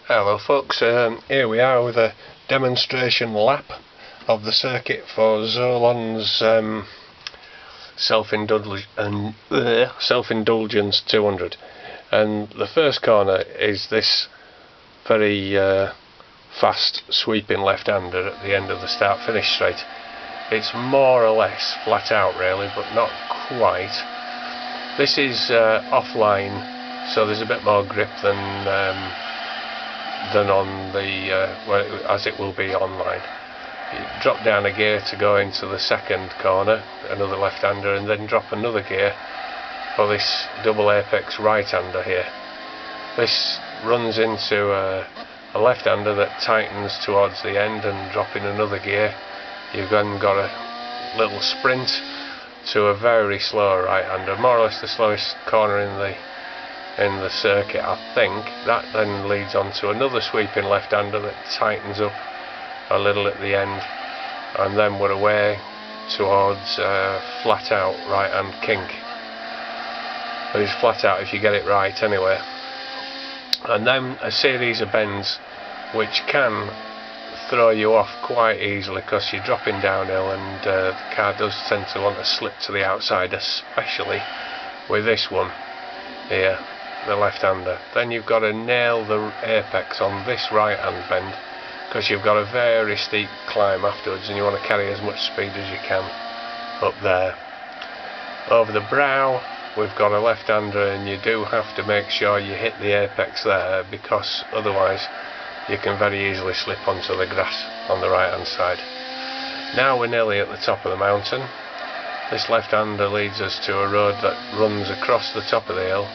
Hello folks, here we are with a demonstration lap of the circuit for Zolon's self-indulgence 200, and the first corner is this very fast sweeping left-hander at the end of the start-finish straight. It's more or less flat out really, but not quite. This is offline, so there's a bit more grip than on the as it will be online. You drop down a gear to go into the second corner, another left-hander, and then drop another gear for this double apex right-hander here. This runs into a left-hander that tightens towards the end, and dropping another gear you've then got a little sprint to a very slow right-hander, more or less the slowest corner in the circuit, I think. That then leads on to another sweeping left-hander that tightens up a little at the end, and then we're away towards flat out right-hand kink. But it's flat out if you get it right anyway. And then a series of bends which can throw you off quite easily because you're dropping downhill, and the car does tend to want to slip to the outside, especially with this one here, the left-hander. Then you've got to nail the apex on this right-hand bend because you've got a very steep climb afterwards, and you want to carry as much speed as you can up there. Over the brow we've got a left-hander, and you do have to make sure you hit the apex there, because otherwise you can very easily slip onto the grass on the right-hand side. Now we're nearly at the top of the mountain. This left-hander leads us to a road that runs across the top of the hill,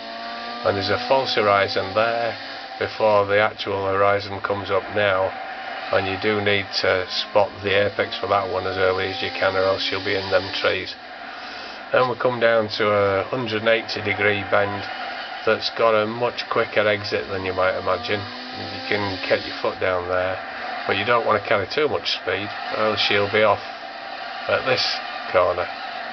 and there's a false horizon there before the actual horizon comes up now, and you do need to spot the apex for that one as early as you can, or else you'll be in them trees. Then we come down to a 180-degree bend that's got a much quicker exit than you might imagine. You can get your foot down there, but you don't want to carry too much speed, or else you'll be off at this corner.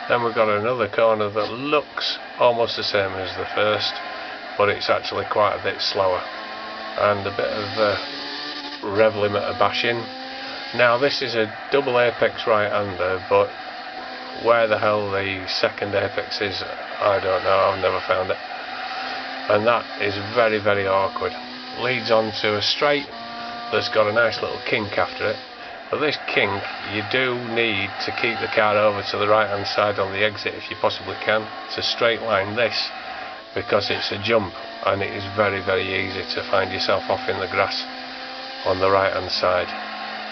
Then we've got another corner that looks almost the same as the first, but it's actually quite a bit slower, and a bit of rev limiter bashing. Now this is a double apex right-hander, but where the hell the second apex is, I don't know, I've never found it. And that is very, very awkward. Leads on to a straight that's got a nice little kink after it. But this kink, you do need to keep the car over to the right-hand side on the exit if you possibly can. It's a straight line, this, because it's a jump, and it is very, very easy to find yourself off in the grass on the right-hand side.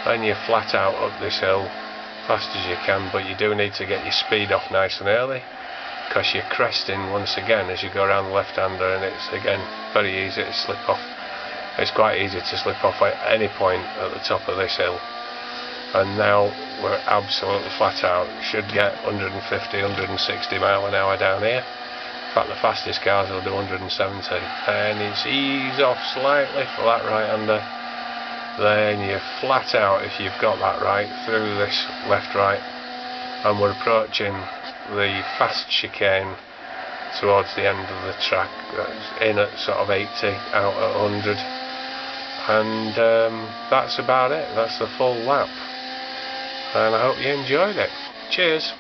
Then you flat out up this hill fast as you can, but you do need to get your speed off nice and early, because you're cresting once again as you go around the left-hander, and it's again very easy to slip off. It's quite easy to slip off at any point at the top of this hill. And now we're absolutely flat out. Should get 150, 160 mile an hour down here. In fact, the fastest cars will do 170, and it's ease off slightly for that right-hander. Then you're flat out if you've got that right through this left-right, and we're approaching the fast chicane towards the end of the track. In at sort of 80, out at 100, and that's about it. That's the full lap, and I hope you enjoyed it. Cheers.